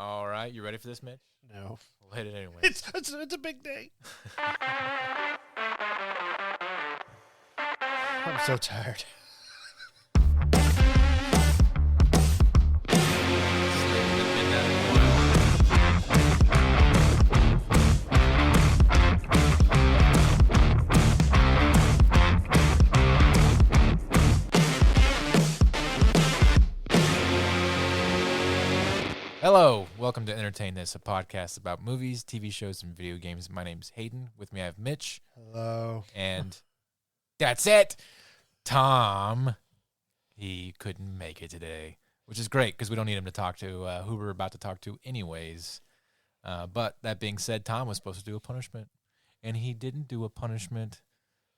All right, you ready for this, Mitch? No. We'll hit it anyway. It's a big day. I'm so tired. Hello, welcome to Entertain This, a podcast about movies, TV shows, and video games. My name's Hayden. With me, I have Mitch. Hello. And that's it. Tom, he couldn't make it today, which is great because we don't need him to talk to who we're about to talk to anyways. But that being said, Tom was supposed to do a punishment, and he didn't do a punishment.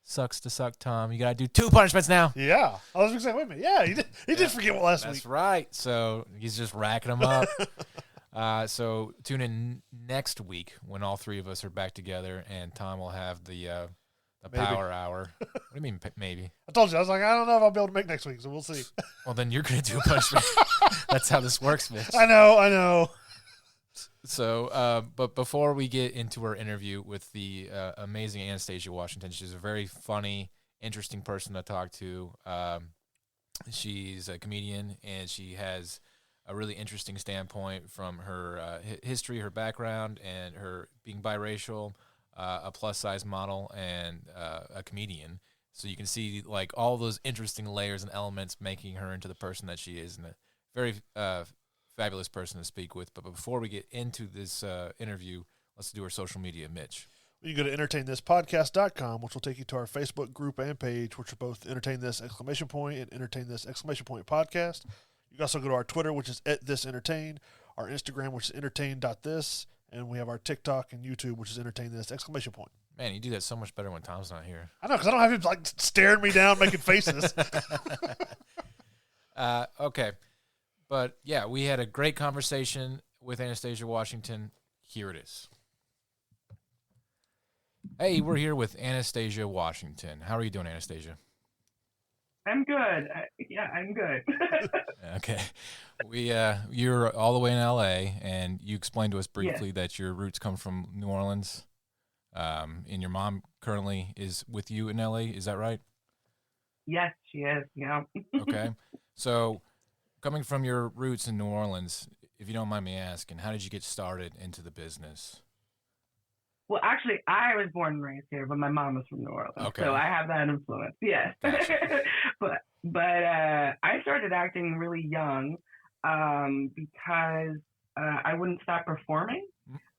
Sucks to suck, Tom. You got to do 2 punishments now. Yeah. I was going to say, wait a minute. Yeah, he did forget what last week. That's right. So he's just racking them up. So tune in next week when all 3 of us are back together, and Tom will have the power hour. What do you mean, maybe? I told you. I was like, I don't know if I'll be able to make next week, so we'll see. Well, then you're going to do a punishment. That's how this works, Mitch. I know. So, but before we get into our interview with the amazing Anastasia Washington, she's a very funny, interesting person to talk to. She's a comedian, and she has a really interesting standpoint from her history, her background, and her being biracial, a plus-size model, and a comedian. So you can see like all those interesting layers and elements making her into the person that she is, and a very fabulous person to speak with. But before we get into this interview, let's do our social media. Mitch. You can go to entertainthispodcast.com, which will take you to our Facebook group and page, which are both Entertain This ! And Entertain This ! Podcast. You can also go to our Twitter, which is @ThisEntertain, our Instagram, which is entertain.this, and we have our TikTok and YouTube, which is Entertain This! Man, you do that so much better when Tom's not here. I know, because I don't have him like staring me down, making faces. Okay. But, yeah, we had a great conversation with Anastasia Washington. Here it is. Hey, we're here with Anastasia Washington. How are you doing, Anastasia? I'm good. I'm good. Okay. You're all the way in L.A., and you explained to us briefly that your roots come from New Orleans, and your mom currently is with you in L.A., is that right? Yes, she is, yeah. Okay. So, coming from your roots in New Orleans, if you don't mind me asking, how did you get started into the business? Well, actually, I was born and raised here, but my mom is from New Orleans, so I have that influence. Yes, gotcha. but I started acting really young because I wouldn't stop performing.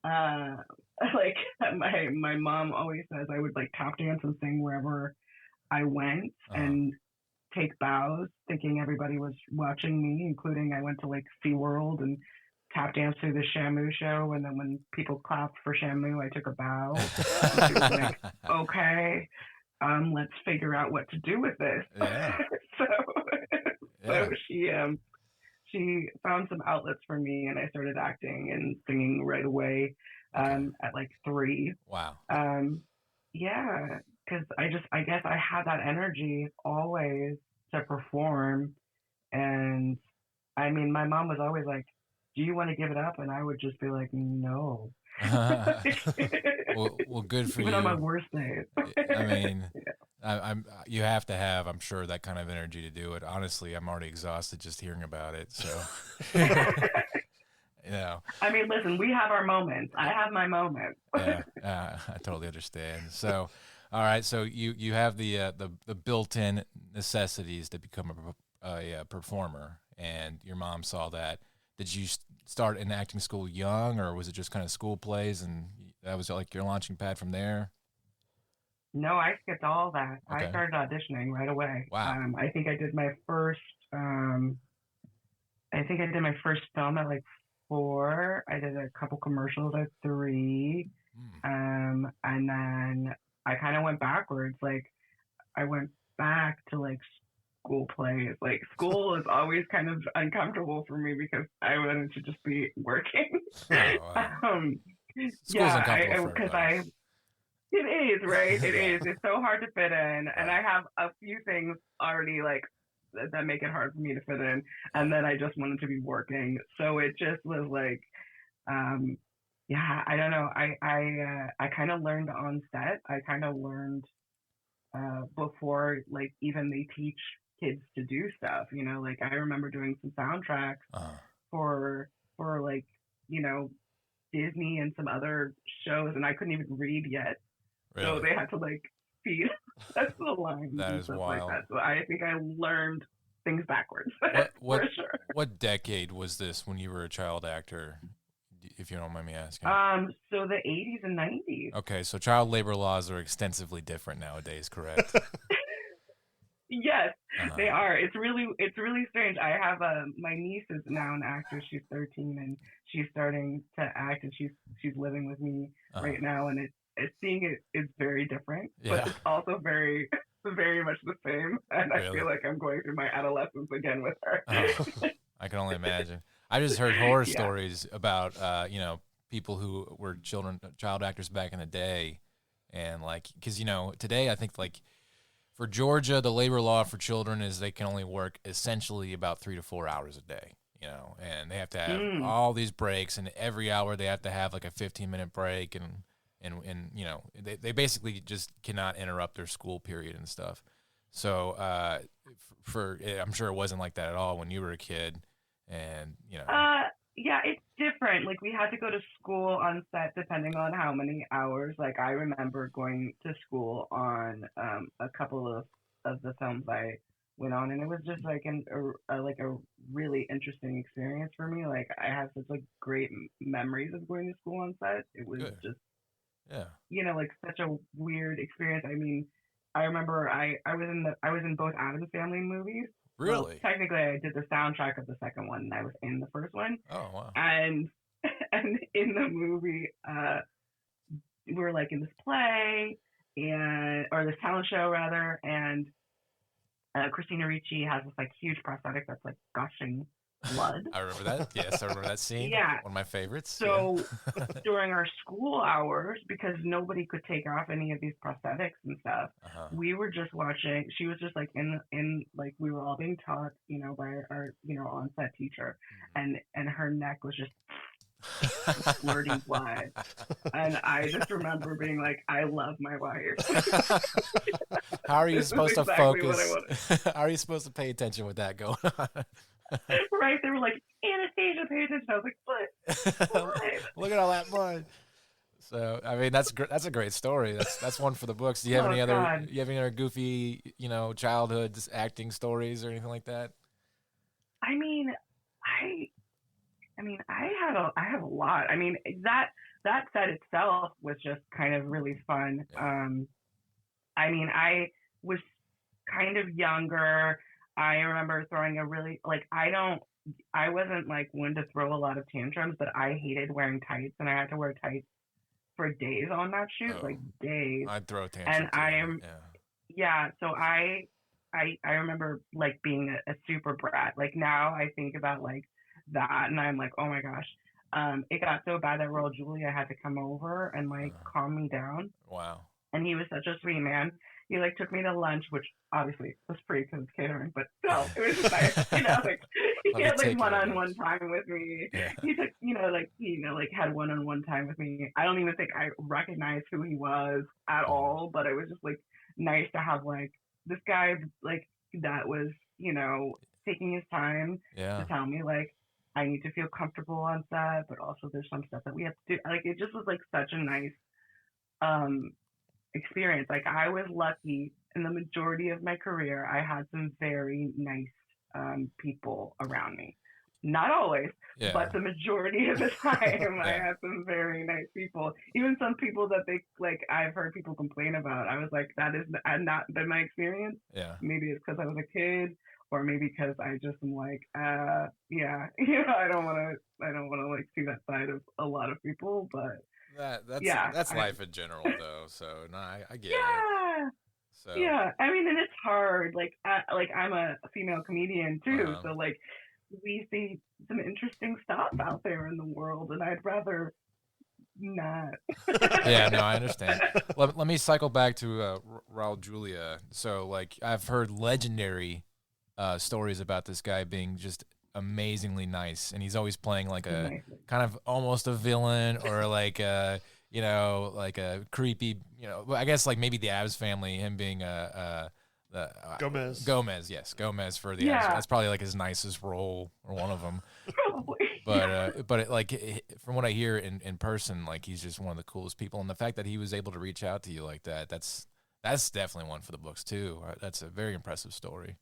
Like my mom always says, I would like tap dance and sing wherever I went, and take bows, thinking everybody was watching me, including I went to like SeaWorld and tap dance through the Shamu show, and then when people clapped for Shamu, I took a bow. And she was like, okay, let's figure out what to do with this. Yeah. So she found some outlets for me, and I started acting and singing right away at like 3. Wow. Yeah, because I guess I had that energy always to perform. And I mean, my mom was always like, do you want to give it up? And I would just be like, no. well, good for Even you. on my worst days. I mean, you have to have, I'm sure, that kind of energy to do it. Honestly, I'm already exhausted just hearing about it. So, you know. I mean, listen, we have our moments. I have my moments. Yeah, I totally understand. So, all right. So you have the built-in necessities to become a performer, and your mom saw that. Did you start in acting school young, or was it just kind of school plays, and that was like your launching pad from there? No, I skipped all that. Okay. I started auditioning right away. Wow. I think I did my first. I think I did my first film at like 4. I did a couple commercials at 3, and then I kind of went backwards. Like I went back to like school plays. Like school is always kind of uncomfortable for me because I wanted to just be working. Oh, wow. School's uncomfortable for everybody. It is, right? It is. It's so hard to fit in, and I have a few things already like that make it hard for me to fit in, and then I just wanted to be working. So it just was like Yeah, I don't know. I kind of learned on set. I kind of learned before like even they teach kids to do stuff. Like I remember doing some soundtracks Uh, for like you know Disney and some other shows, and I couldn't even read yet, so really? they had to like feed us the lines That and is stuff like wild. that. So I think I learned things backwards What for what sure. what decade was this when you were a child actor, if you don't mind me asking? So the 80s and 90s. Okay, so child labor laws are extensively different nowadays, correct? Yes, they Uh, are. It's really strange. I have my niece is now an actor. She's 13 and she's starting to act, and she's living with me uh, right now, and it's seeing it is very different, but yeah, it's also very very much the same. And I really. feel like I'm going through my adolescence again with her. Oh, I can only imagine. I just heard horror Yeah. stories about people who were child actors back in the day, and like because today I think like for Georgia the labor law for children is they can only work essentially about 3 to 4 hours a day. And they have to have Mm. all these breaks, and every hour they have to have like a 15-minute break, and they basically just cannot interrupt their school period and stuff. So I'm sure it wasn't like that at all when you were a kid, and Yeah, it's different. Like we had to go to school on set depending on how many hours. Like I remember going to school on a couple of the films I went on, and it was just like a really interesting experience for me. Like I have such like great memories of going to school on set. It was good, just yeah, like such a weird experience. I mean, I remember I was in both Addams Family movies. Well, really. technically, I did the soundtrack of the second one, and I was in the first one. Oh wow, And and in the movie, we were like in this play or this talent show rather, and Christina Ricci has this like huge prosthetic that's like gushing blood. I remember that. Yes, I remember that scene. Yeah, One of my favorites. Yeah. so during our school hours, because nobody could take off any of these prosthetics and stuff, Uh-huh. we were just watching. She was just like in like we were all being taught, by our on set teacher, and her neck was just squirting blood, and I just remember being like, I love my wife. How are you This is supposed to exactly what I focus? wanted. How are you supposed to pay attention with that going on? Right? They were like, Anastasia, pay attention. I was like, what? Look at all that blood. So I mean, that's a great story. That's one for the books. Do you have Oh any other? God. You have any other goofy, childhood acting stories or anything like that? I mean, I I have a lot. I mean, that set itself was just kind of really fun. Yeah. I mean, I was kind of younger. I remember throwing a really like I wasn't like one to throw a lot of tantrums, but I hated wearing tights, and I had to wear tights for days on that shoot, Oh, like days. I'd throw a And tantrum too. I am Yeah. yeah, so I remember like being a super brat. Like now I think about like that, and I'm like, oh my gosh. It got so bad that Raul Julia had to come over and like Uh, calm me down, wow. and he was such a sweet man. He like took me to lunch, which obviously was free because it's catering, but still, it was just nice. Like Let he me had like take you to one-on-one lunch. time with me. Yeah. He took, like had one-on-one time with me. I don't even think I recognized who he was at all, but it was just like nice to have like this guy like that was taking his time to Yeah. tell me like I need to feel comfortable on set, but also there's some stuff that we have to do. Like it just was like such a nice um experience. Like I was lucky in the majority of my career. I had some very nice people around me. Not always, Yeah. but the majority of the time, I Yeah. had some very nice people. Even some people that they like, I've heard people complain about. I was like, that is not been my experience. Yeah. Maybe it's because I was a kid, or maybe because I just am like, yeah, I don't want to like see that side of a lot of people, but yeah, That's life in general though. So no, I get it. yeah. So Yeah, I mean, and it's hard. Like I'm a female comedian too, uh, so like we see some interesting stuff out there in the world, and I'd rather not. yeah, no, I understand. Let me cycle back to Raul Julia. So like I've heard legendary stories about this guy being just amazingly nice, and he's always playing like a Nice. kind of almost a villain or like a like a creepy, I guess like maybe the Abbs Family, him being Gomez. Gomez for the Abbs. Yeah. That's probably like his nicest role or one of them. Probably. But from what I hear in person, like he's just one of the coolest people, and the fact that he was able to reach out to you like that, that's definitely one for the books too. That's a very impressive story.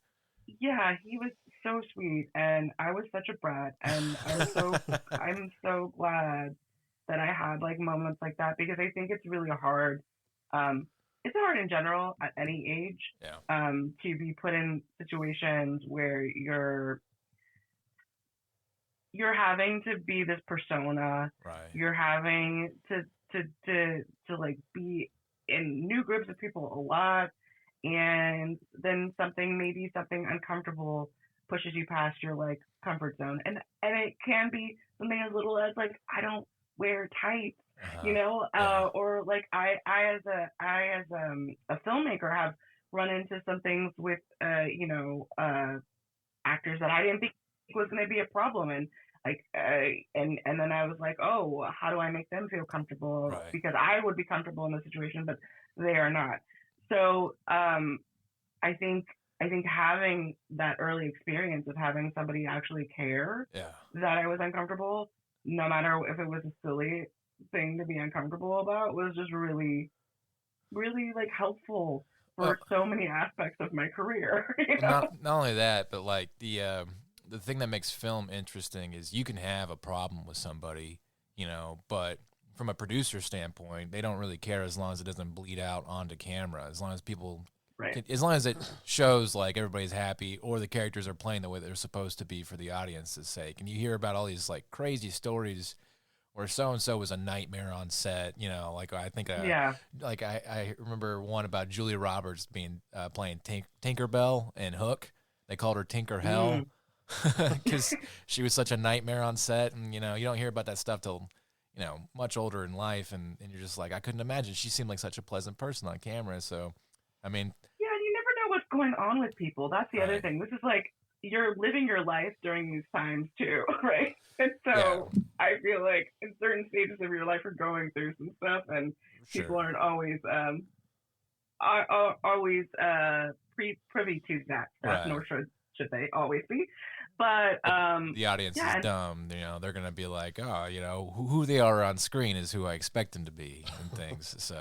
Yeah, he was so sweet, and I was such a brat, and I'm so glad that I had like moments like that, because I think it's really hard. It's hard in general at any age. Yeah. To be put in situations where you're having to be this persona. Right. You're having to like be in new groups of people a lot, and then something uncomfortable pushes you past your like comfort zone, and it can be something as little as like, I don't wear tights, or like I as a filmmaker have run into some things with actors that I didn't think was going to be a problem, and like and then I was like, oh, how do I make them feel comfortable? Right. Because I would be comfortable in the situation, but they are not. So I think having that early experience of having somebody actually care that I was uncomfortable, no matter if it was a silly thing to be uncomfortable about, was just really, really like helpful for so many aspects of my career. Not only that, but like the thing that makes film interesting is you can have a problem with somebody, but from a producer standpoint, they don't really care as long as it doesn't bleed out onto camera. As long as people, as long as it shows like everybody's happy or the characters are playing the way they're supposed to be for the audience's sake. And you hear about all these like crazy stories where so-and-so was a nightmare on set, like I think, like I remember one about Julia Roberts being playing Tinkerbell and Hook. They called her Tinker Hell because she was such a nightmare on set. And, you don't hear about that stuff till, much older in life. And you're just like, I couldn't imagine. She seemed like such a pleasant person on camera. So, I mean. Yeah, and you never know what's going on with people. That's the other thing. This is like, you're living your life during these times too, right? And so I feel like in certain stages of your life you're going through some stuff, and people aren't always privy to that stuff, nor should they always be. But the audience is dumb. They're gonna be like, who they are on screen is who I expect them to be, and things. So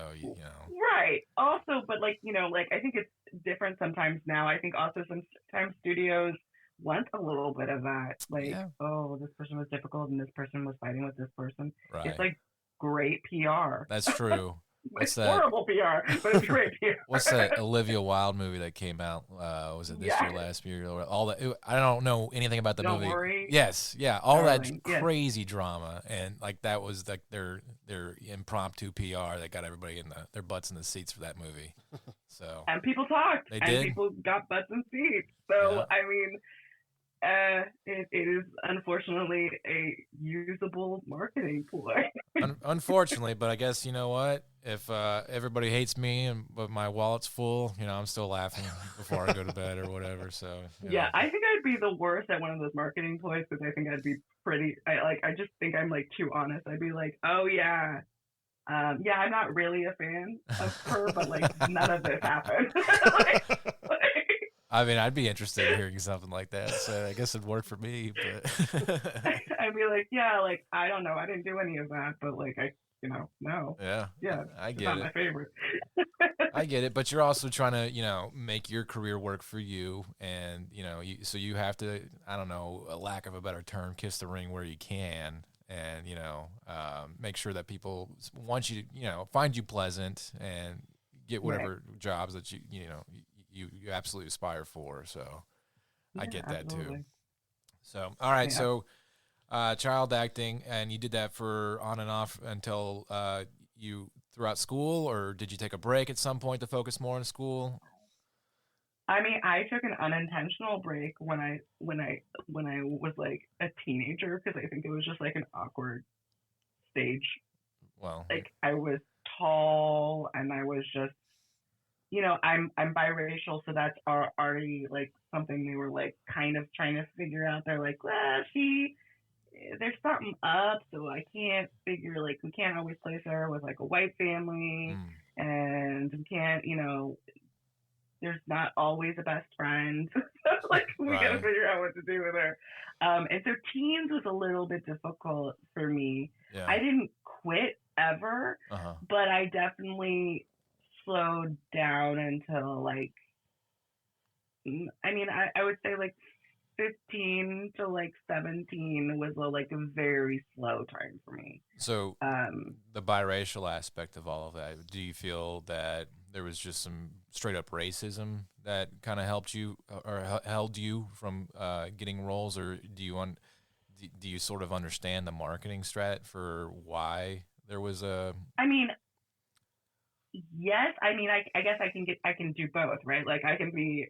right. Also, but like I think it's different sometimes now. I think also sometimes studios want a little bit of that, like, oh, this person was difficult and this person was fighting with this person. Right. It's like great PR. That's true. It's horrible PR, but it's great PR. What's that Olivia Wilde movie that came out? Was it this year, last year? All that. I don't know anything about the movie. Don't worry. Yes, yeah, all that crazy drama, and like that was like their impromptu PR that got everybody in their butts in the seats for that movie. So and people talked, they and did. People got butts in seats. So I mean. It is unfortunately a usable marketing ploy. Unfortunately, but I guess you know what? If everybody hates me but my wallet's full, I'm still laughing before I go to bed or whatever. So I think I'd be the worst at one of those marketing ploys, because I think I'd be pretty. I just think I'm like too honest. I'd be like, oh yeah. I'm not really a fan of her, but like none of this happened. I mean, I'd be interested in hearing something like that, so I guess it'd work for me. But I'd be like, like, I don't know, I didn't do any of that, but like, no. Yeah, I get not it. My favorite. I get it, but you're also trying to, make your career work for you, and so you have to, I don't know, a lack of a better term, kiss the ring where you can, and make sure that people want you to, find you pleasant and get whatever jobs that you absolutely aspire for. So I get that too. So, all right. So, child acting, and you did that for on and off until you throughout school, or did you take a break at some point to focus more on school? I mean, I took an unintentional break when I was like a teenager, because I think it was just like an awkward stage. Well, like I was tall and I was just, I'm biracial, so that's already like something they were like kind of trying to figure out. They're like, well, there's something up, so I can't figure, like, we can't always place her with like a white family, and we can't, there's not always a best friend. So like we gotta figure out what to do with her. And so teens was a little bit difficult for me. Yeah. I didn't quit ever, but I definitely slowed down until like, I would say like 15 to like 17 was a very slow time for me. So the biracial aspect of all of that, do you feel that there was just some straight up racism that kind of helped you or held you from getting roles, or do you sort of understand the marketing strat for why there was a? Yes. I guess I can do both, right? Like I can be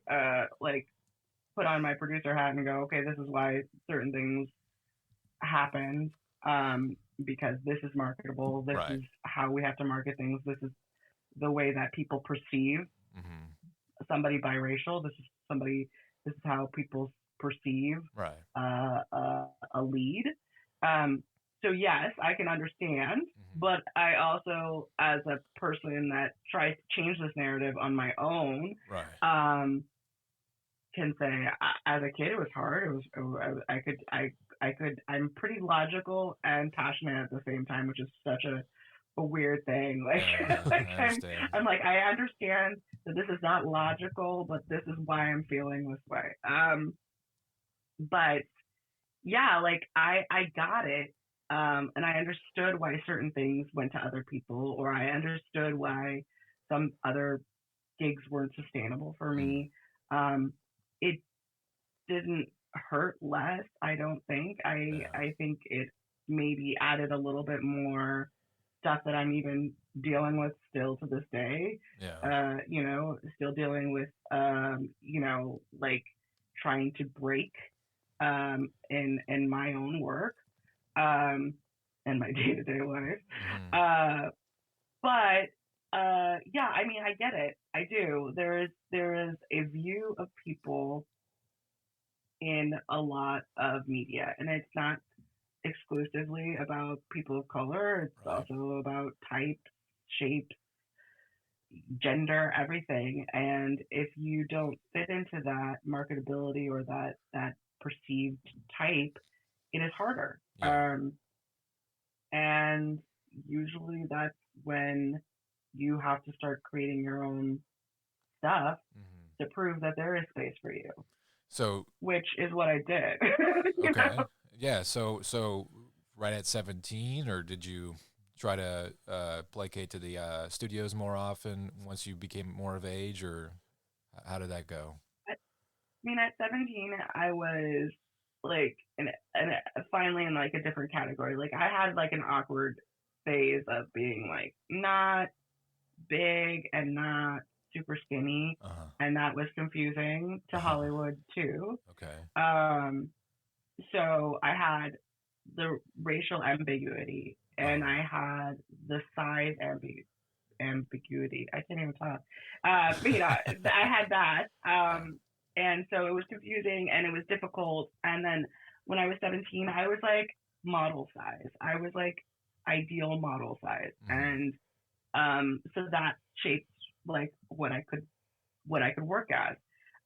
like put on my producer hat and go, okay, this is why certain things happened, because this is marketable. This is how we have to market things. This is the way that people perceive somebody biracial. This is how people perceive a lead. So yes, I can understand, but I also, as a person that tries to change this narrative on my own, can say, as a kid, it was hard. I'm pretty logical and passionate at the same time, which is such a weird thing. Like, I'm like, I understand that this is not logical, but this is why I'm feeling this way. But yeah, like I got it. And I understood why certain things went to other people, or I understood why some other gigs weren't sustainable for me. It didn't hurt less, I don't think. I think it maybe added a little bit more stuff that I'm even dealing with still to this day. Still dealing with, like trying to break in my own work and my day-to-day life. But yeah, I get it. I do. There is a view of people in a lot of media, and it's not exclusively about people of color. It's also about type, shape, gender, everything. And if you don't fit into that marketability or that perceived type, it is harder. And usually that's when you have to start creating your own stuff to prove that there is space for you. So, which is what I did. Okay. Know? Yeah. So right at 17, or did you try to placate to the studios more often once you became more of age, or how did that go? At 17, I was like, finally in like a different category. Like I had like an awkward phase of being like not big and not super skinny, and that was confusing to Hollywood too. Okay. So I had the racial ambiguity, and I had the size ambiguity. I can't even talk. But I had that, and so it was confusing and it was difficult. And then when I was 17, I was like model size. I was like ideal model size, and so that shaped like what I could work as.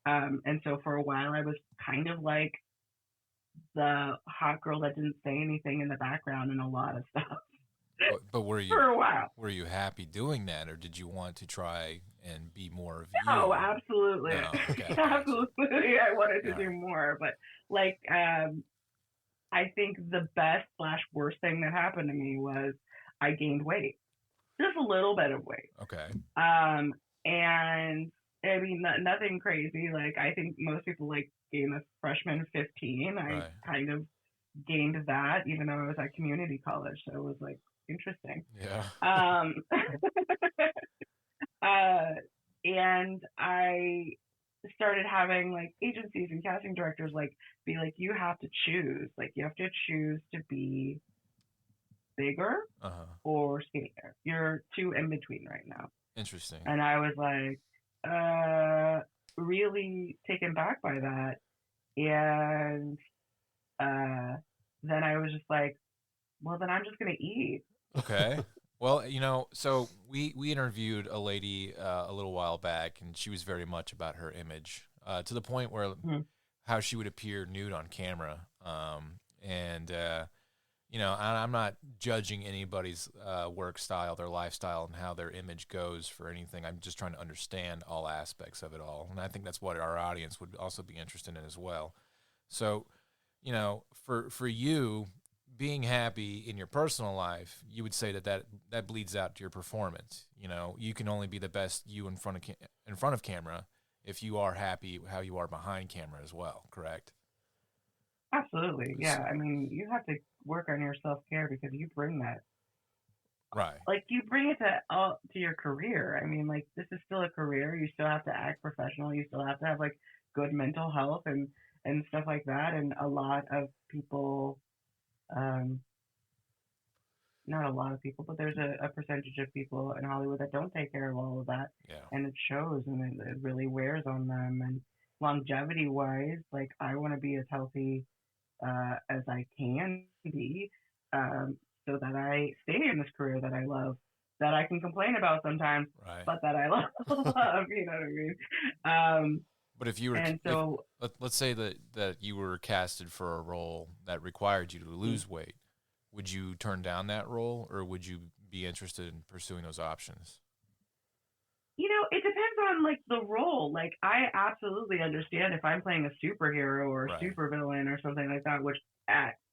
And so for a while I was kind of like the hot girl that didn't say anything in the background in a lot of stuff. But were you, for a while, were you happy doing that, or did you want to try and be more of you? Oh, absolutely. No, okay, absolutely. I wanted to do more, but like, I think the best / worst thing that happened to me was I gained weight. Just a little bit of weight. Okay. And I mean, nothing crazy. Like, I think most people like gain a freshman 15. I kind of gained that, even though I was at community college. So it was like interesting. Yeah. And I started having like agencies and casting directors like be like, you have to choose. Like, you have to choose to be bigger or skinnier. You're two in between right now. Interesting. And I was like, really taken back by that. And then I was just like, well, then I'm just going to eat. Okay. Well, so we interviewed a lady a little while back, and she was very much about her image, to the point where how she would appear nude on camera. And I'm not judging anybody's work style, their lifestyle, and how their image goes for anything. I'm just trying to understand all aspects of it all, and I think that's what our audience would also be interested in as well. So, for you, being happy in your personal life, you would say that bleeds out to your performance. You can only be the best you in front of camera if you are happy how you are behind camera as well. Correct? Absolutely, yeah. I mean, you have to work on your self-care because you bring that. Right. Like, you bring it to your career. I mean, like, this is still a career. You still have to act professional. You still have to have like good mental health and stuff like that. And a lot of people, not a lot of people, but there's a percentage of people in Hollywood that don't take care of all of that. Yeah. And it shows, and it really wears on them. And longevity wise, like, I want to be as healthy as I can be, so that I stay in this career that I love, that I can complain about sometimes, right, but that I love. You know what I mean? But if you were, and so, let's say that you were casted for a role that required you to lose weight, would you turn down that role, or would you be interested in pursuing those options? It depends on like the role. Like, I absolutely understand if I'm playing a superhero or a Right. supervillain or something like that, which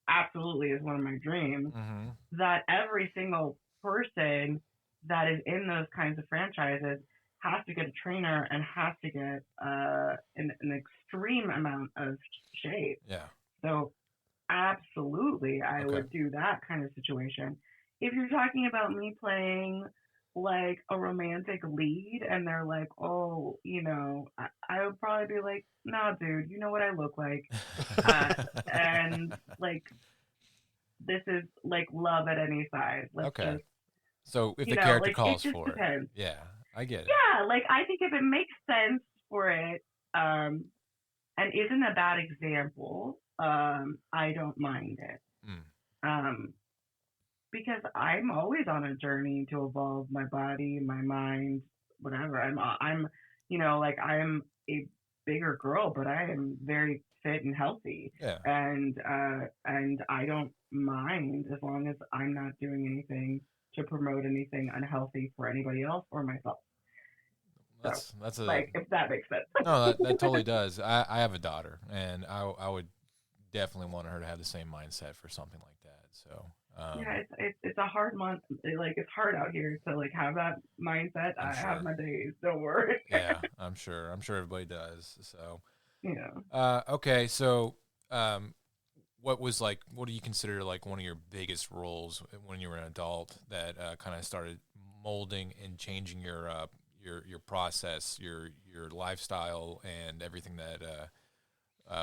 absolutely is one of my dreams, Mm-hmm. that every single person that is in those kinds of franchises has to get a trainer and has to get an extreme amount of shape. Yeah. So absolutely, I would do that kind of situation. If you're talking about me playing like a romantic lead and they're like, oh, I would probably be like, no, dude, you know what I look like. And like, this is like love at any size. Let's just, so if the character like, calls it just for depends. it. Yeah, I get it. Yeah, like, I think if it makes sense for it, and isn't a bad example, I don't mind it. Because I'm always on a journey to evolve my body, my mind, whatever. I'm like, I'm a bigger girl, but I am very fit and healthy. Yeah. And I don't mind as long as I'm not doing anything to promote anything unhealthy for anybody else or myself. That's like, if that makes sense. No, that totally does. I have a daughter, and I would definitely want her to have the same mindset for something like that. So yeah, it's a hard month. Like, it's hard out here to like have that mindset. I have my days. Don't worry. Yeah, I'm sure everybody does. So yeah. Okay, so what do you consider like one of your biggest roles when you were an adult that kind of started molding and changing your process, your lifestyle, and everything that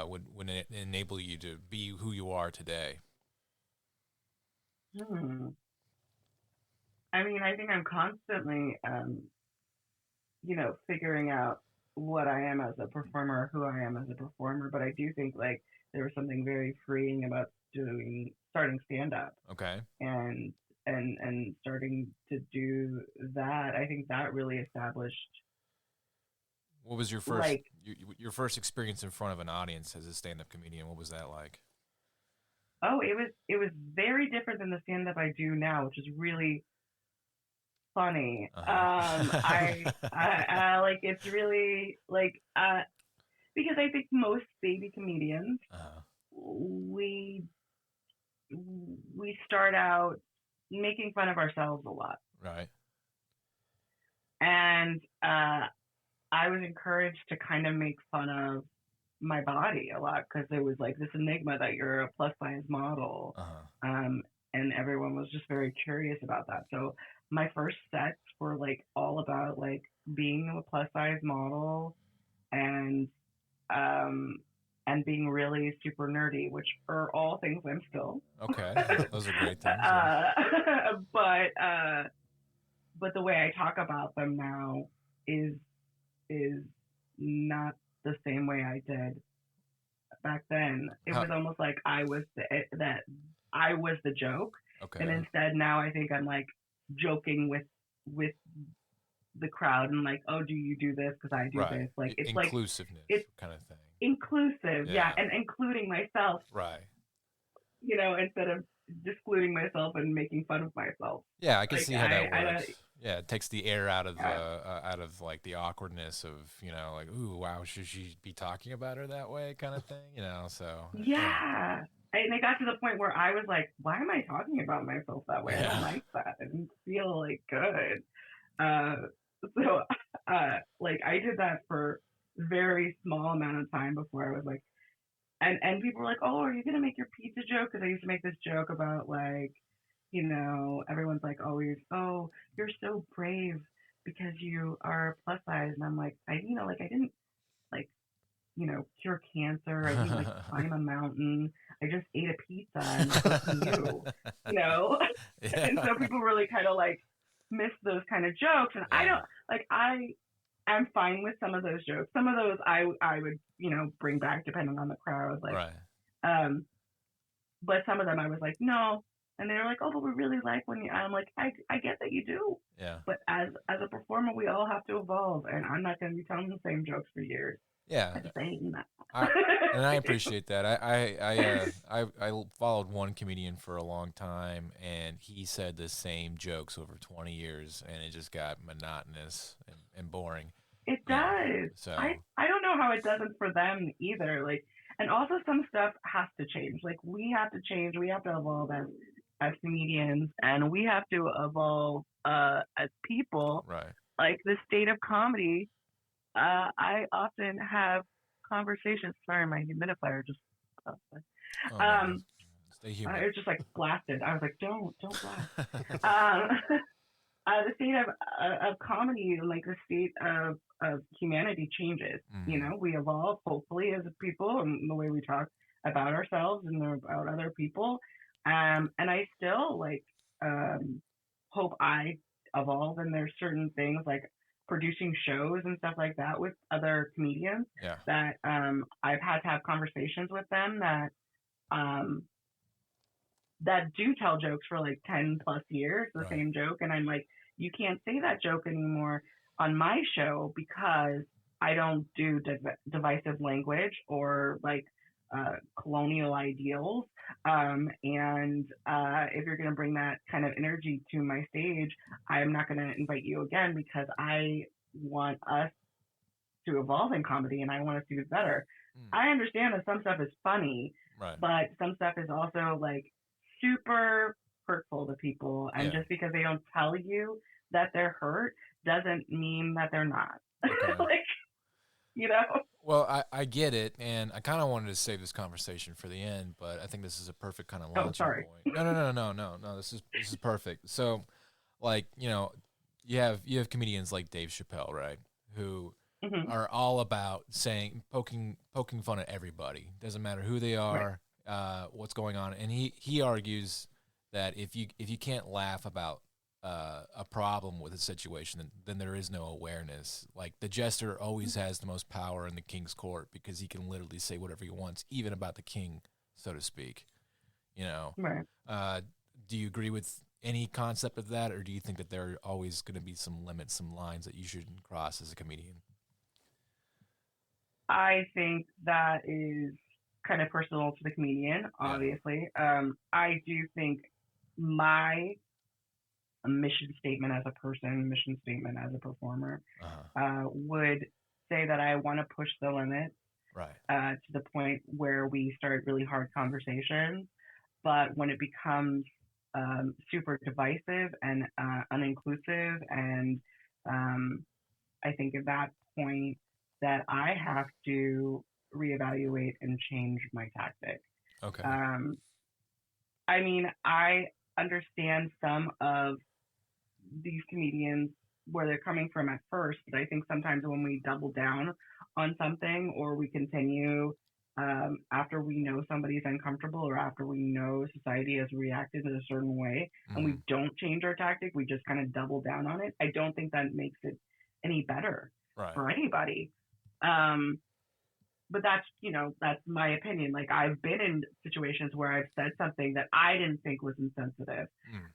would enable you to be who you are today? I mean, I think I'm constantly, figuring out what I am as a performer, who I am as a performer. But I do think like there was something very freeing about starting stand up. Okay. And starting to do that. I think that really established. What was your first your first experience in front of an audience as a stand up comedian? What was that like? Oh, it was very different than the stand up I do now, which is really funny. I like, it's really like, because I think most baby comedians, we start out making fun of ourselves a lot. Right. And I was encouraged to kind of make fun of my body a lot because it was like this enigma that you're a plus size model. And everyone was just very curious about that. So my first sets were like all about like being a plus size model and being really super nerdy, which are all things I'm still. Okay, those are great things. But the way I talk about them now is is not the same way I did back then. It Huh. was almost like I was the joke, Okay. and instead now I think I'm like joking with the crowd and like, oh, do you do this because I do Right. this? Like Inclusiveness it's kind of thing. inclusive, yeah, Yeah. and including myself, Right. instead of excluding myself and making fun of myself. Yeah, I can Like see how that I don't, works. Yeah, it takes the air yeah. out of like the awkwardness of, like, ooh, wow, should she be talking about her that way kind of thing, so yeah. Yeah. And it got to the point where I was like, why am I talking about myself that way? I don't Yeah. like that. It didn't feel like good. Uh, so, like I did that for a very small amount of time before I was like, and people were like, oh, are you going to make your pizza joke? Because I used to make this joke about like, everyone's like, you're so brave because you are plus size. And I'm like, I didn't like, cure cancer. I didn't like climb a mountain. I just ate a pizza and so can you, you know? And Yeah. so people really kind of like miss those kind of jokes. And I Yeah. don't like, I'm fine with some of those jokes. Some of those I would, bring back depending on the crowd. Like, Right. but some of them I was like, no. And they were like, oh, but we really like when you, I'm like, I get that you do. Yeah. But as a performer, we all have to evolve. And I'm not going to be telling the same jokes for years. Yeah. I'm saying that. And I appreciate that. I followed one comedian for a long time, and he said the same jokes over 20 years, and it just got monotonous and boring. It does. So I don't know how it doesn't for them either. Like, and also some stuff has to change. Like we have to change. We have to evolve as comedians, and we have to evolve as people. right. Like the state of comedy. I often have conversations. Sorry, my humidifier just. Oh, Um, stay humid. it was just like blasted. I was like, don't blast. The state of comedy, like the state of humanity changes. We evolve, hopefully, as people and the way we talk about ourselves and about other people. And I still hope I evolve. And there's certain things like producing shows and stuff like that with other comedians Yeah. that I've had to have conversations with them um, that do tell jokes for like 10 plus years, the Right. same joke. And I'm like, you can't say that joke anymore on my show because I don't do divisive language or like colonial ideals. And if you're going to bring that kind of energy to my stage, I'm not going to invite you again because I want us to evolve in comedy and I want us to do better. I understand that some stuff is funny, Right. but some stuff is also like super hurtful to people. And just because they don't tell you that they're hurt doesn't mean that they're not. Okay. Like, Well, I get it, and I kind of wanted to save this conversation for the end, but I think this is a perfect kind of launching point. No. This is perfect. So, like, you have comedians like Dave Chappelle, right? Who are all about poking fun at everybody. Doesn't matter who they are, what's going on, and he argues that if you can't laugh about a problem with a situation, then there is no awareness. Like the jester always has the most power in the king's court because he can literally say whatever he wants, even about the king, so to speak. Right. Do you agree with any concept of that, or do you think that there are always going to be some limits, some lines that you shouldn't cross as a comedian? I think that is kind of personal to the comedian, obviously. I do think my mission statement as a person, mission statement as a performer, would say that I want to push the limits to the point where we start really hard conversations. But when it becomes super divisive and uninclusive, and I think at that point that I have to reevaluate and change my tactic. Okay. I mean, I understand some of these comedians where they're coming from at first, but I think sometimes when we double down on something or we continue after we know somebody's uncomfortable or after we know society has reacted in a certain way and we don't change our tactic, we just kind of double down on it. I don't think that makes it any better. Right. for anybody. But that's my opinion. Like, I've been in situations where I've said something that I didn't think was insensitive,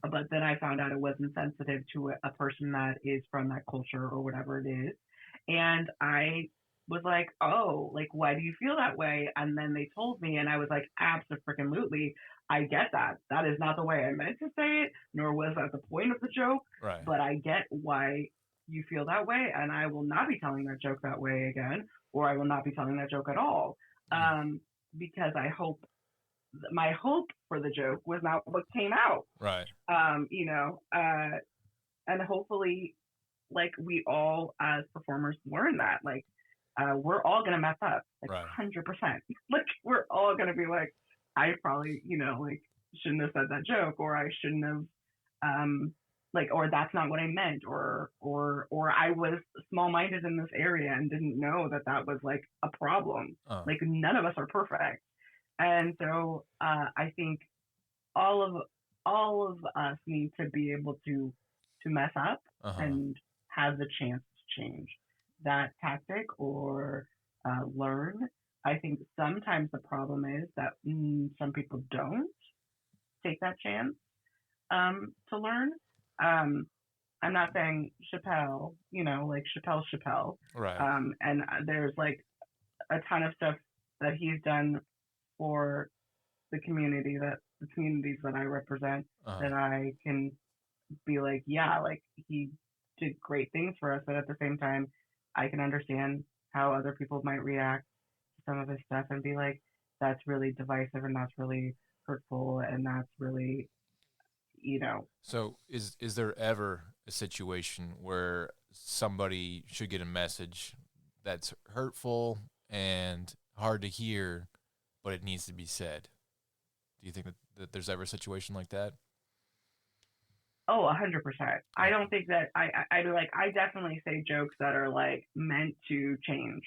but then I found out it was insensitive to a person that is from that culture or whatever it is. And I was like, oh, like, why do you feel that way? And then they told me, and I was like, absolutely, I get that. That is not the way I meant to say it, nor was that the point of the joke. Right. But I get why you feel that way, and I will not be telling that joke that way again, or I will not be telling that joke at all. Because my hope for the joke was not what came out. Right. And hopefully, like, we all as performers learn that, like, we're all gonna mess up, like, right. 100%. Like, we're all gonna be like, I probably, like, shouldn't have said that joke, or I shouldn't have, like, or that's not what I meant, or I was small-minded in this area and didn't know that was like a problem. Like, none of us are perfect, and so I think all of us need to be able to mess up and have the chance to change that tactic or learn. I think sometimes the problem is that some people don't take that chance to learn. I'm not saying Chappelle, like Chappelle. Right. And there's like a ton of stuff that he's done for the communities that I represent, that I can be like, yeah, like, he did great things for us, but at the same time, I can understand how other people might react to some of his stuff and be like, that's really divisive and that's really hurtful and that's really, So is there ever a situation where somebody should get a message that's hurtful and hard to hear, but it needs to be said? Do you think that there's ever a situation like that? Oh, 100%. I don't think that I definitely say jokes that are like meant to change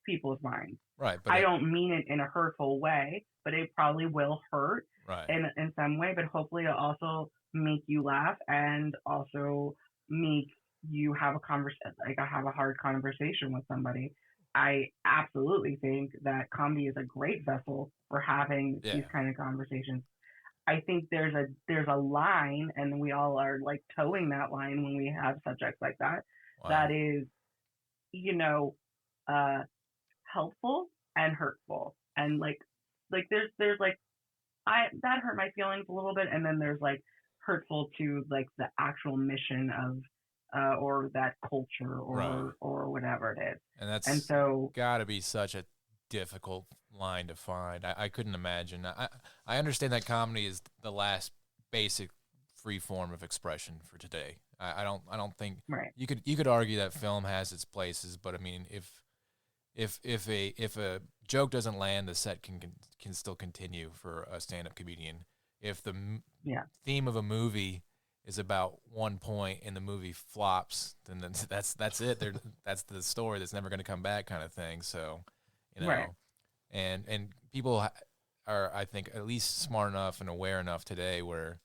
people's minds. Right. But I don't mean it in a hurtful way, but it probably will hurt in some way, but hopefully it'll also make you laugh and also make you have have a hard conversation with somebody. I absolutely think that comedy is a great vessel for having these kind of conversations. I think there's a line, and we all are like towing that line when we have subjects like that. Wow. That is, helpful and hurtful, and like there's like that hurt my feelings a little bit, and then there's like hurtful to like the actual mission of or that culture or whatever it is. And so got to be such a difficult line to find. I couldn't imagine. I understand that comedy is the last basic free form of expression for today. I don't think you could argue that film has its places, but I mean, if a joke doesn't land, the set can still continue for a stand-up comedian. If the theme of a movie is about one point and the movie flops, then that's it. That's the story that's never going to come back, kind of thing. So, and people are, I think, at least smart enough and aware enough today where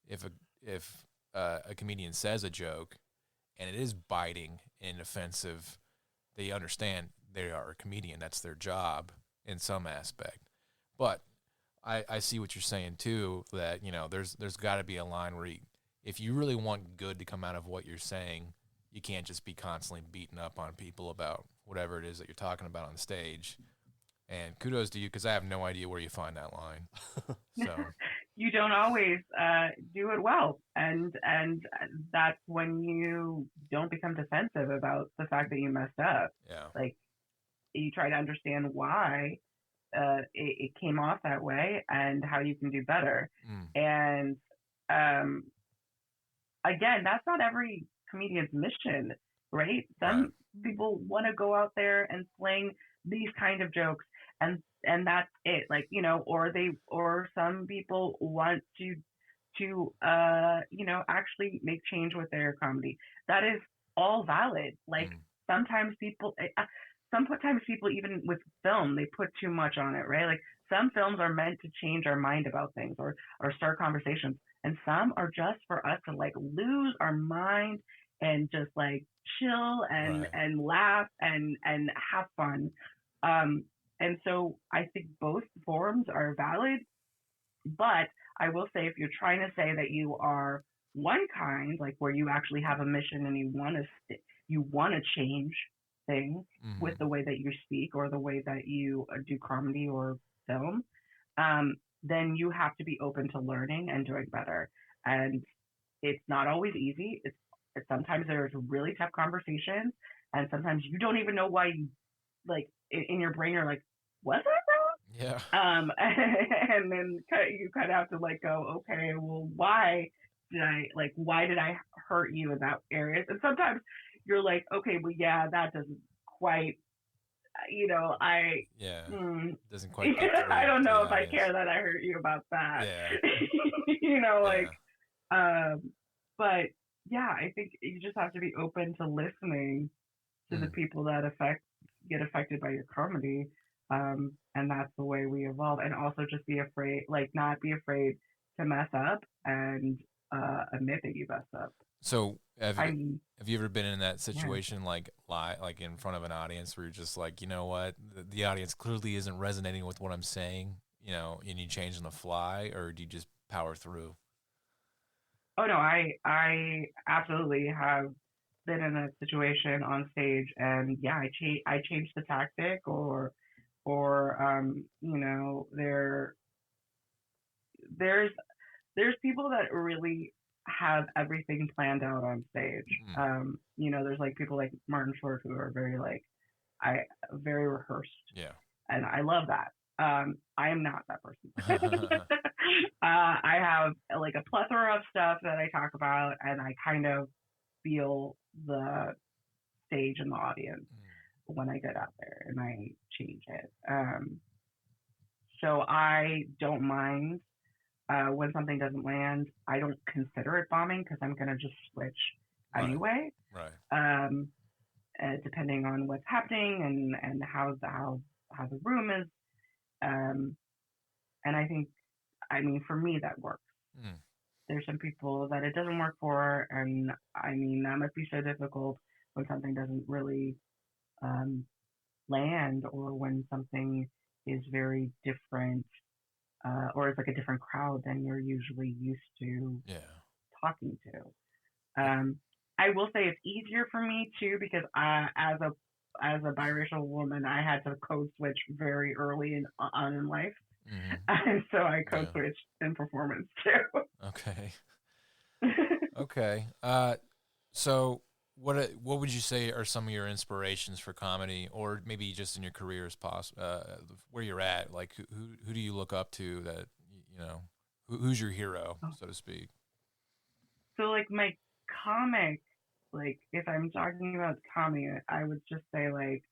if a comedian says a joke and it is biting and offensive, they understand they are a comedian. That's their job in some aspect. But I see what you're saying too, that there's got to be a line where if you really want good to come out of what you're saying, you can't just be constantly beating up on people about whatever it is that you're talking about on stage. And kudos to you, because I have no idea where you find that line. So you don't always do it well, and that's when you don't become defensive about the fact that you messed up. Yeah, like you try to understand why it came off that way and how you can do better. And again, that's not every comedian's mission, right? Some people want to go out there and sling these kind of jokes, and that's it. Like, or some people want to actually make change with their comedy. That is all valid. Like sometimes people even with film, they put too much on it, right? Like some films are meant to change our mind about things or start conversations, and some are just for us to like lose our mind and just like chill and laugh and have fun. And so I think both forms are valid, but I will say if you're trying to say that you are one kind, like where you actually have a mission and you want to change things with the way that you speak or the way that you do comedy or film, then you have to be open to learning and doing better. And it's not always easy. It's sometimes there's really tough conversations, and sometimes you don't even know why you like in your brain you're like, was that wrong? Yeah. And then you kind of have to like go, okay, well, why did I hurt you in that area? And sometimes you're like, okay, well, yeah, that doesn't quite, doesn't quite. I don't know if I care that I hurt you about that. Yeah. But yeah, I think you just have to be open to listening to the people that get affected by your comedy. And that's the way we evolve. And also just not be afraid to mess up and admit that you messed up. So have you ever been in that situation, like in front of an audience where you're just like, you know what, the audience clearly isn't resonating with what I'm saying, and you change on the fly, or do you just power through? Oh no, I absolutely have been in a situation on stage, and yeah, I changed the tactic, or there's people that really have everything planned out on stage. There's like people like Martin Short who are very rehearsed. Yeah. And I love that. I am not that person. I have like a plethora of stuff that I talk about, and I kind of feel the stage and the audience when I get out there, and I change it. So I don't mind when something doesn't land. I don't consider it bombing because I'm gonna just switch anyway. Right. Depending on what's happening and how the room is. And I think, for me, that works. There's some people that it doesn't work for, and that must be so difficult when something doesn't really land, or when something is very different, or it's like a different crowd than you're usually used to talking to. I will say it's easier for me too, because as a biracial woman, I had to code switch very early on in life. And so I code switched in performance too. Okay. Okay. So what would you say are some of your inspirations for comedy, or maybe just in your career as where you're at? Like who do you look up to that, who's your hero, so to speak? So like my comic, like if I'm talking about comedy, I would just say like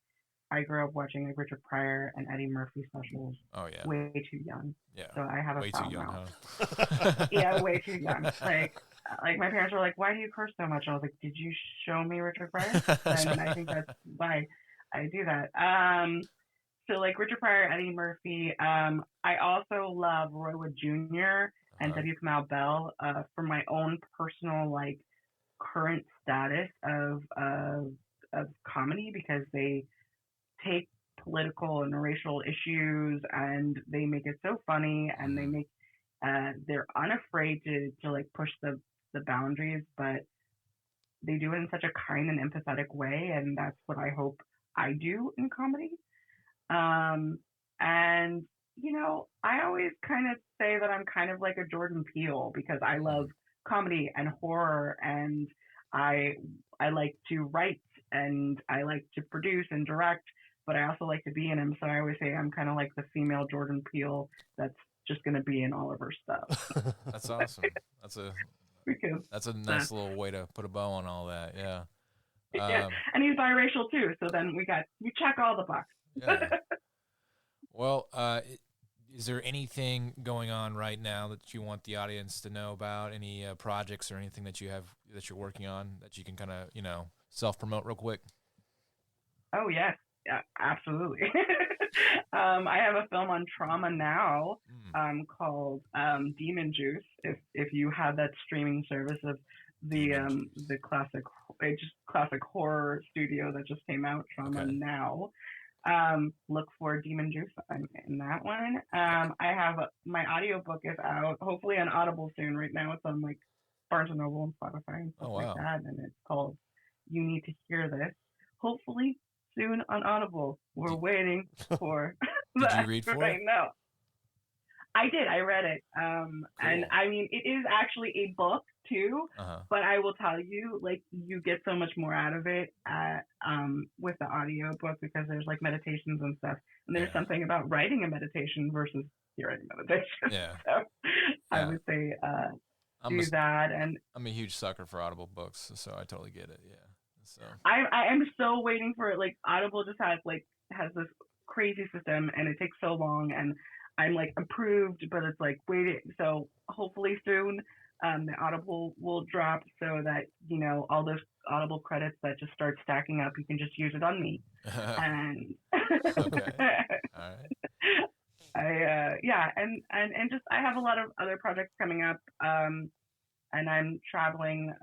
I grew up watching like Richard Pryor and Eddie Murphy specials. Oh yeah. Way too young. Yeah. So I have way a foul too young, mouth. Huh? Yeah, way too young. Like my parents were like, "Why do you curse so much?" And I was like, "Did you show me Richard Pryor?" And I think that's why I do that. So like Richard Pryor, Eddie Murphy. I also love Roy Wood Jr. and W. Kamau Bell for my own personal like current status of comedy, because they take political and racial issues and they make it so funny, and they're unafraid to like push the boundaries, but they do it in such a kind and empathetic way, and that's what I hope I do in comedy. And I always kind of say that I'm kind of like a Jordan Peele, because I love comedy and horror, and I like to write, and I like to produce and direct, but I also like to be in them. So I always say I'm kind of like the female Jordan Peele that's just going to be in all of her stuff. That's awesome. That's a nice little way to put a bow on all that. Yeah. Yeah. And he's biracial too. So then we check all the boxes. Yeah. Well, is there anything going on right now that you want the audience to know about? Any projects or anything that you're working on that you can kind of, self-promote real quick? Oh, yes. Yeah, absolutely. I have a film on trauma now called Demon Juice. If you have that streaming service of the classic horror studio that just came out, Trauma Now. Look for Demon Juice. I'm in that one. I have my audiobook is out, hopefully on Audible soon. Right now it's on like Barnes and Noble and Spotify and stuff like that, and it's called You Need to Hear This. Hopefully soon on Audible. We're waiting for that. Did you read for right it? now. I did. I read it. Cool. And I mean, it is actually a book too, but I will tell you, like, you get so much more out of it with the audio book because there's like meditations and stuff. And there's something about writing a meditation versus hearing a meditation. Yeah. So I would say do that. And I'm a huge sucker for Audible books, so I totally get it. Yeah. So I am so waiting for it. Like Audible just has this crazy system, and it takes so long, and I'm like approved, but it's like waiting. So hopefully soon, the Audible will drop so that, you know, all those Audible credits that just start stacking up, you can just use it on me. And okay, all right. And just I have a lot of other projects coming up, and I'm traveling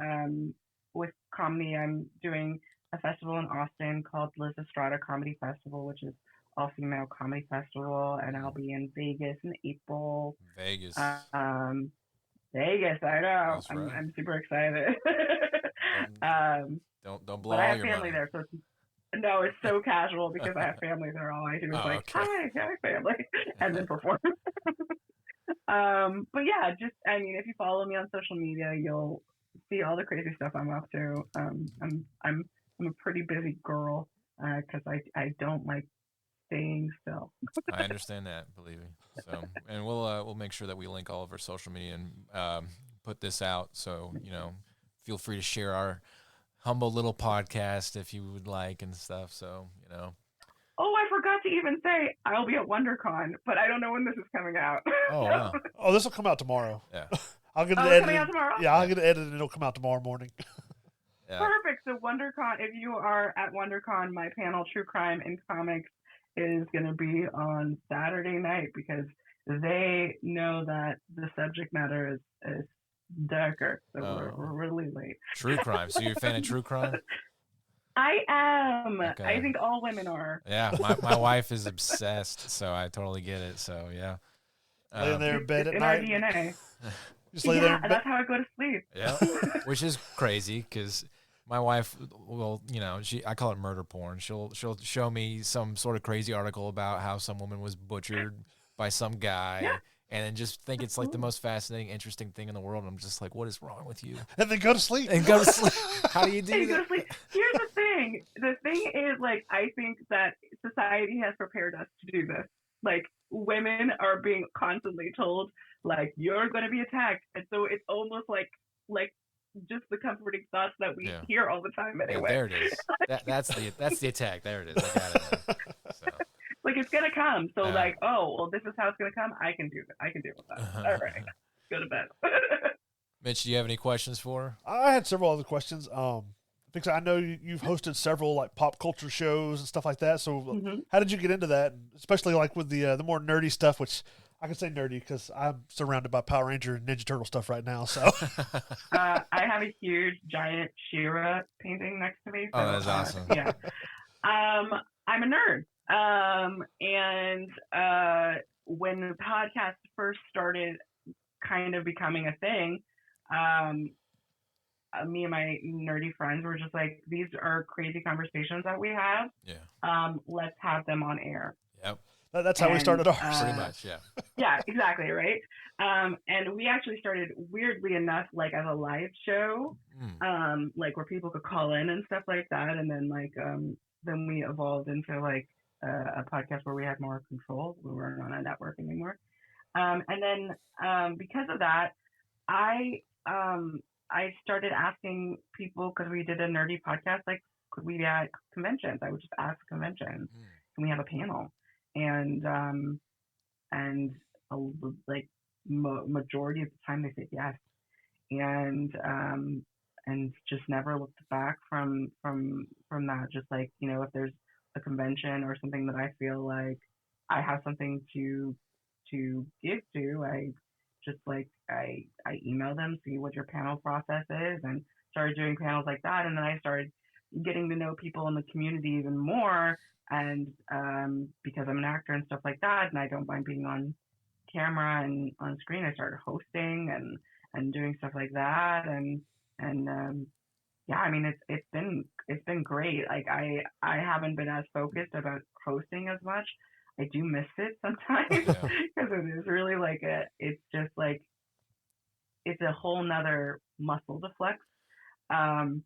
with comedy. I'm doing a festival in Austin called Liz Estrada Comedy Festival, which is all-female comedy festival, and I'll be in Vegas in April. Vegas. Vegas, I know. That's right. I'm super excited. Don't blow but I all have your family money. there, so it's so casual because I have family there. All I do is hi family, and then perform. But yeah, just I mean, if you follow me on social media, you'll see all the crazy stuff I'm up to. I'm a pretty busy girl because I don't like staying still. I understand that, believe me. So, and we'll make sure that we link all of our social media and put this out. So, you know, feel free to share our humble little podcast if you would like and stuff. So, you know. Oh, I forgot to even say I'll be at WonderCon, but I don't know when this is coming out. Oh, wow. Oh, this will come out tomorrow. Yeah. I'll get it edited. Coming edited. out tomorrow? Yeah, I'll get it edited and it'll come out tomorrow morning. Yeah. Perfect. So WonderCon, if you are at WonderCon, my panel True Crime in Comics is going to be on Saturday night because they know that the subject matter is darker. So we're really late. True crime. So you're a fan of true crime? I am. Okay. I think all women are. Yeah, my wife is obsessed, so I totally get it. So yeah, lay there in bed at in night. our DNA. Just lay there in bed. That's how I go to sleep. Yeah, which is crazy because my wife will, you know, I call it murder porn. She'll show me some sort of crazy article about how some woman was butchered by some guy. Yeah. And then just think it's like the most fascinating, interesting thing in the world. And I'm just like, what is wrong with you? And then go to sleep. And go to sleep. How do you do that? Here's the thing. The thing is, like, I think that society has prepared us to do this. Like, women are being constantly told, like, you're going to be attacked. And so it's almost like just the comforting thoughts that we hear all the time anyway. Yeah, there it is. That's the attack. There it is. I got it. So. Like, it's gonna come. So like, oh well, this is how it's gonna come. I can do it. I can deal with that. All right, go to bed. Mitch, do you have any questions for her? I had several other questions. Because I know you've hosted several like pop culture shows and stuff like that. So how did you get into that? Especially like with the more nerdy stuff, which I can say nerdy because I'm surrounded by Power Ranger and Ninja Turtle stuff right now. So I have a huge giant She-Ra painting next to me. So, oh, that's awesome. Yeah. I'm a nerd. And when the podcast first started kind of becoming a thing, me and my nerdy friends were just like, these are crazy conversations that we have. Yeah. Let's have them on air. Yep. That's how we started ours. Pretty much, yeah. Yeah, exactly, right? And we actually started, weirdly enough, like as a live show, like where people could call in and stuff like that. And then like, then we evolved into like a podcast where we had more control. We weren't on a network anymore. And then because of that, I started asking people, because we did a nerdy podcast, like, could we be at conventions? I would just ask conventions, can we have a panel? And like majority of the time they said yes, and just never looked back from that. Just like, you know, if there's a convention or something that I feel like I have something to give to, I just like I email them, see what your panel process is, and started doing panels like that. And then I started getting to know people in the community even more. And because I'm an actor and stuff like that, and I don't mind being on camera and on screen, I started hosting and doing stuff like that. And yeah, I mean it's been great. Like I haven't been as focused about hosting as much. I do miss it sometimes Yeah. because it is really like it's just like it's a whole nother muscle to flex. Um,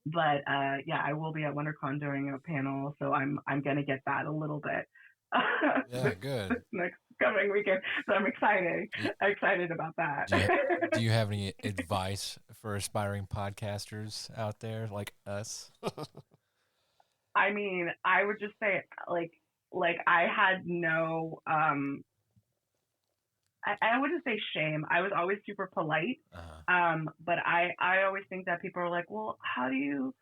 but yeah, I will be at WonderCon doing a panel, so I'm gonna get that a little bit Yeah, good. this next coming weekend. So I'm Do excited about that. do you have any advice for aspiring podcasters out there like us? I mean, I would just say like I had no I wouldn't say shame. I was always super polite. But I always think that people are like, well, how do you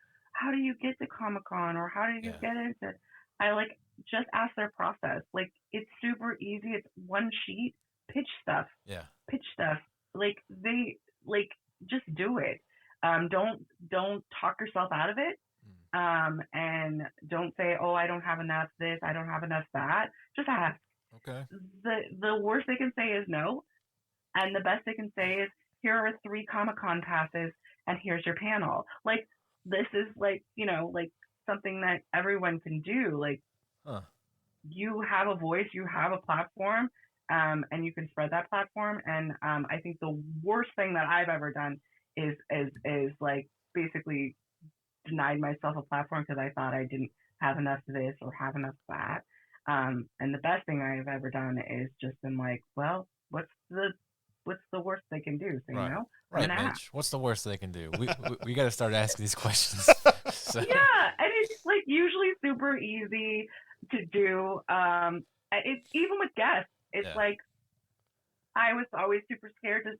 get to Comic Con, or how do you Yeah. get into? I like just ask their process. Like it's super easy. It's one sheet. Pitch stuff. Yeah. Pitch stuff. Like they like just do it. Don't talk yourself out of it. And don't say, oh, I don't have enough this, I don't have enough that. Just ask. Okay. The worst they can say is no, and the best they can say is, here are 3 Comic-Con passes, and here's your panel. Like this is like like something that everyone can do. Like you have a voice, you have a platform, and you can spread that platform. And I think the worst thing that I've ever done is like basically denied myself a platform because I thought I didn't have enough of this or have enough of that. And the best thing I've ever done is just been like, well, what's the worst they can do? Say Right. no. Right, Mitch. What's the worst they can do? We got to start asking these questions. So. Yeah, and it's like usually super easy to do. It's even with guests. It's like I was always super scared to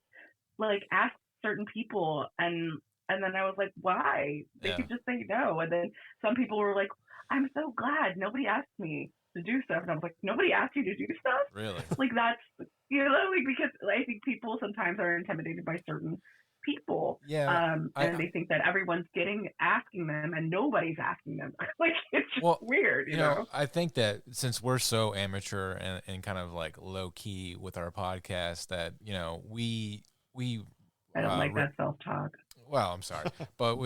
like ask certain people, and then I was like, why? They could just say no. And then some people were like, I'm so glad nobody asked me to do stuff. And I was like, nobody asked you to do stuff? Really? Like that's like because I think people sometimes are intimidated by certain people. Yeah. And they think that everyone's asking them and nobody's asking them. Like it's just weird, you know? I think that since we're so amateur and kind of like low key with our podcast that, we I don't like that self-talk. Well, I'm sorry, but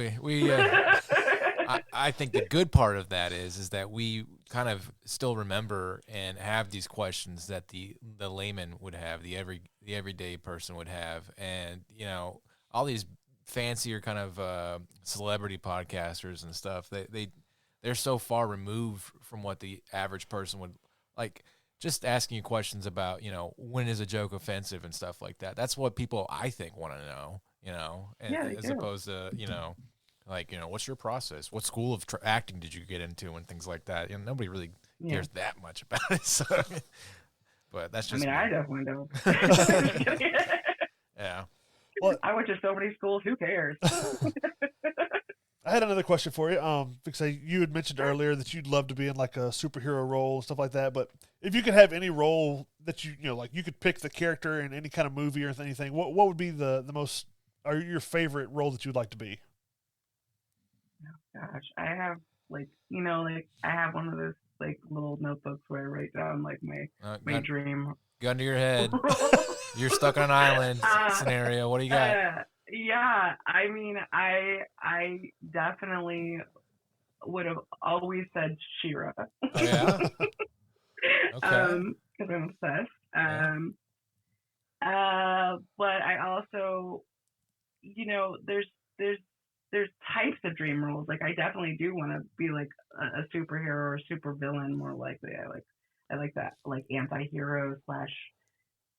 I think the good part of that is that we kind of still remember and have these questions that the layman would have, the everyday person would have, and all these fancier kind of celebrity podcasters and stuff. They're so far removed from what the average person would like. Just asking you questions about, when is a joke offensive and stuff like that. That's what people, I think, want to know, as opposed to, like, what's your process? What school of acting did you get into and things like that? Nobody really cares that much about it. So, but that's just. I definitely don't. Yeah. Well, I went to so many schools. Who cares? I had another question for you. Because you had mentioned earlier that you'd love to be in like a superhero role and stuff like that. But if you could have any role that like you could pick the character in any kind of movie or anything, what would be the most, or your favorite role that you'd like to be? Oh, gosh, I have like I have one of those like little notebooks where I write down like my dream. Gun to your head. You're stuck on an island scenario. What do you got? Yeah, I mean, I definitely would have always said She-Ra. Oh yeah. Okay. Because I'm obsessed. But I also, there's types of dream roles. Like I definitely do want to be like a superhero or a super villain more likely. I like that like anti-hero /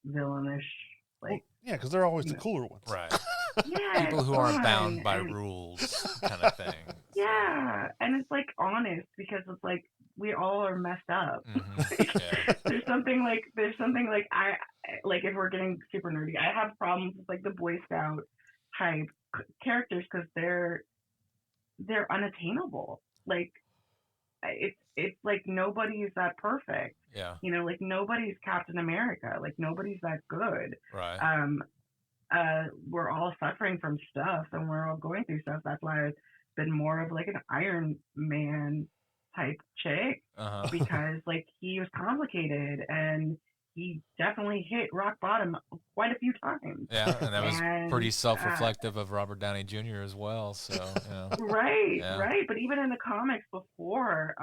villainish like yeah, because they're always the cooler ones. Right. Yeah, people who aren't bound by rules kind of thing. Yeah, and it's like honest because it's like we all are messed up. Yeah. There's something like I like if we're getting super nerdy, I have problems with like the Boy Scout type characters because they're unattainable. Like it's like nobody's that perfect. Yeah. You know, like nobody's Captain America. Like nobody's that good. Right. We're all suffering from stuff, and we're all going through stuff. That's why I've been more of like an Iron Man type chick, because like he was complicated and he definitely hit rock bottom quite a few times. Yeah, and that was pretty self-reflective of Robert Downey Jr. as well. So, you know. Right. But even in the comics before,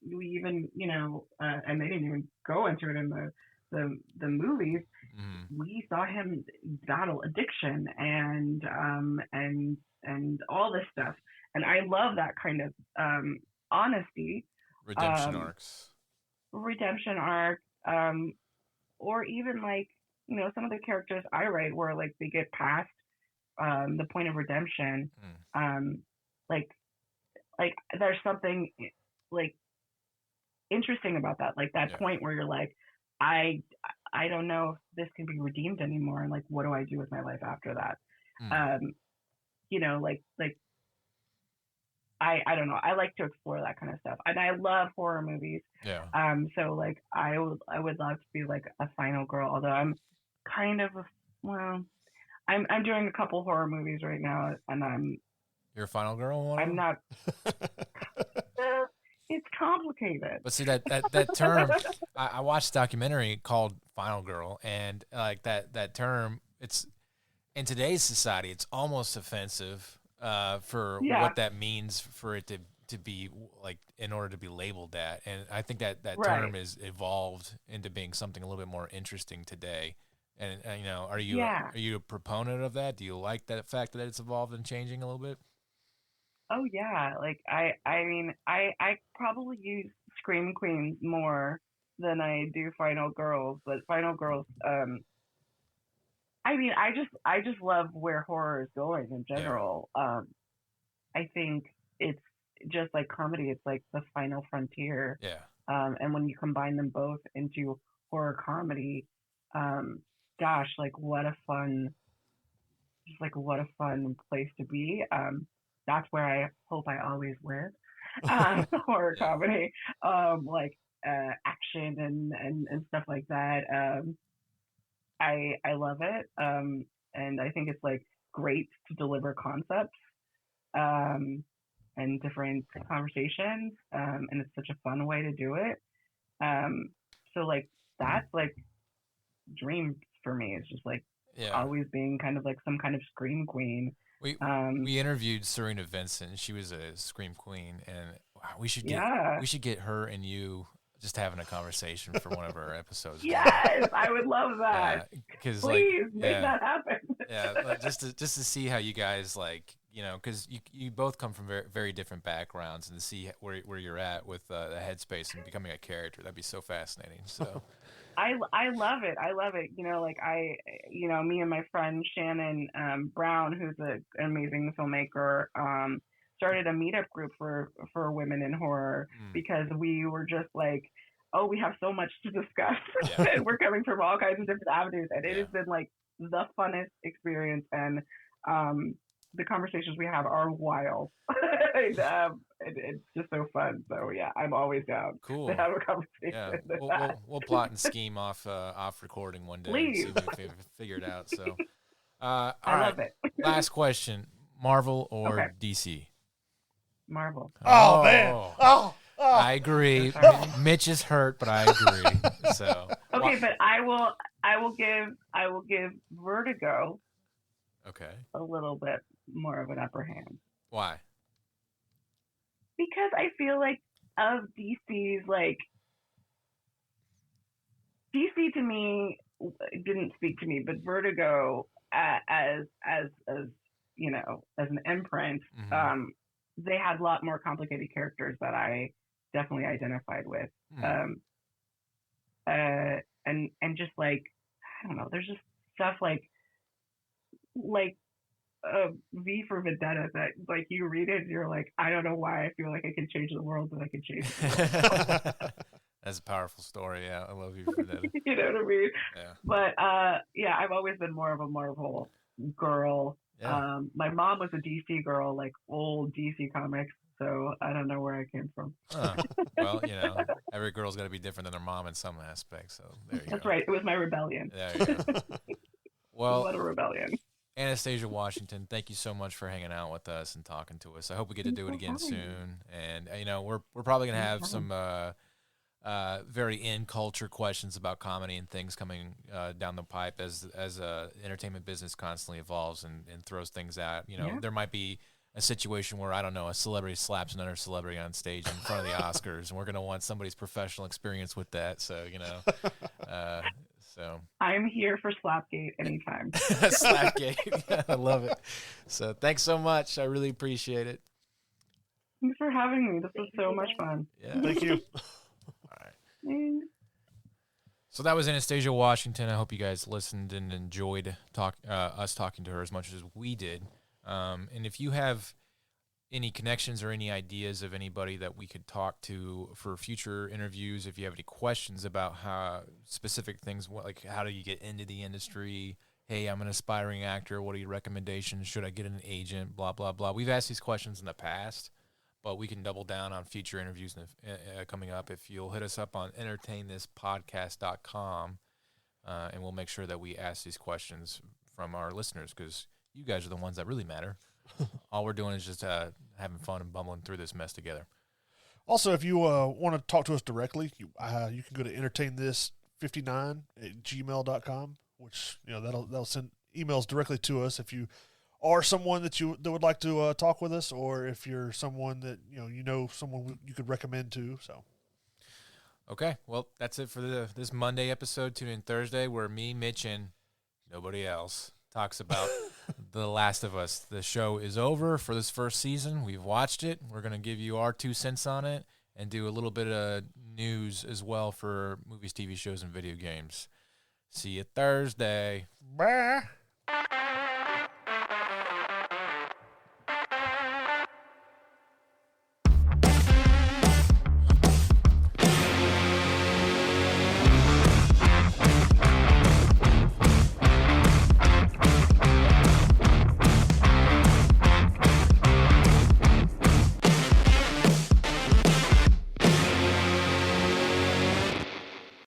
we even, you know, and they didn't even go into it in the movies. We saw him battle addiction and all this stuff, and I love that kind of honesty, redemption arcs, or even like, you know, some of the characters I write where like they get past the point of redemption, like there's something like interesting about that, like that point where you're like, I don't know if this can be redeemed anymore, and like what do I do with my life after that? You know, like I don't know. I like to explore that kind of stuff, and I love horror movies. Yeah. So like I would love to be like a final girl, although I'm kind of I'm doing a couple horror movies right now, and you're a final girl. I'm not. It's complicated. But see that term, I watched a documentary called Final Girl, and like that term, it's in today's society, it's almost offensive for what that means for it to be like in order to be labeled that. And I think that term is evolved into being something a little bit more interesting today. And you know, are you a proponent of that? Do you like that fact that it's evolved and changing a little bit? Oh yeah, like I mean I probably use Scream Queens more than I do Final Girls, but Final Girls, I mean I just love where horror is going in general. I think it's just like comedy, it's like the final frontier. And when you combine them both into horror comedy, gosh, like what a fun place to be. That's where I hope I always live. Horror comedy, like action and stuff like that. I love it, and I think it's like great to deliver concepts and different conversations, and it's such a fun way to do it. So like that's like dream for me. It's just like always being kind of like some kind of scream queen. We interviewed Serena Vincent. She was a scream queen, and we should get her and you just having a conversation for one of our episodes. Yes, I would love that. Because please make that happen. Like just to see how you guys like, you know, because you both come from very, very different backgrounds, and to see where you're at with the headspace and becoming a character, that'd be so fascinating. So. I love it. I love it. You know, like me and my friend Shannon Brown, who's an amazing filmmaker, started a meetup group for women in horror because we were just like, oh, we have so much to discuss. And we're coming from all kinds of different avenues, and it has been like the funnest experience, and the conversations we have are wild. It's just so fun. So yeah, I'm always down to have a conversation. Yeah, we'll plot and scheme off recording one day. Please. And see if we can figure it out. So, I love it. Last question: Marvel or DC? Marvel. Oh man. Oh. I agree. Mitch is hurt, but I agree. So okay, but I will give Vertigo. Okay. A little bit more of an upper hand. Why? Because I feel like of DC's, like DC to me didn't speak to me, but Vertigo as you know, as an imprint, they had a lot more complicated characters that I definitely identified with. And just like, I don't know, there's just stuff like V for Vendetta that like you read it and you're like, I don't know why I feel like I can change the world, but I can change the world. That's a powerful story. Yeah, I love V for Vendetta. You know what I mean? Yeah. But yeah, I've always been more of a Marvel girl. Yeah. My mom was a DC girl, like old DC comics. so I don't know where I came from. Well, every girl's got to be different than their mom in some aspects. So there you That's go. right. It was my rebellion. There you go. Well, what a rebellion. Anastasia Washington, thank you so much for hanging out with us and talking to us. I hope we get to do it again soon. And we're probably gonna have some very in culture questions about comedy and things coming down the pipe as entertainment business constantly evolves and throws things out. There might be a situation where, I don't know, a celebrity slaps another celebrity on stage in front of the Oscars, and we're gonna want somebody's professional experience with that. So So I'm here for Slapgate anytime. Slapgate. I love it. So thanks so much. I really appreciate it. Thanks for having me. This was so much fun. Yeah. Thank you. All right. So that was Anastasia Washington. I hope you guys listened and enjoyed us talking to her as much as we did. And if you have any connections or any ideas of anybody that we could talk to for future interviews, if you have any questions about how specific things, like how do you get into the industry, hey, I'm an aspiring actor, what are your recommendations, should I get an agent, blah, blah, blah. We've asked these questions in the past, but we can double down on future interviews coming up. If you'll hit us up on entertainthispodcast.com, and we'll make sure that we ask these questions from our listeners, because you guys are the ones that really matter. All we're doing is just having fun and bumbling through this mess together. Also, if you want to talk to us directly, you can go to entertainthis59@gmail.com, which that'll send emails directly to us if you are someone that would like to talk with us, or if you're someone that someone you could recommend to. So. Okay, well, that's it for this Monday episode. Tune in Thursday, where me, Mitch, and nobody else talks about The Last of Us. The show is over for this first season. We've watched it. We're going to give you our 2 cents on it and do a little bit of news as well for movies, TV shows, and video games. See you Thursday. Bye.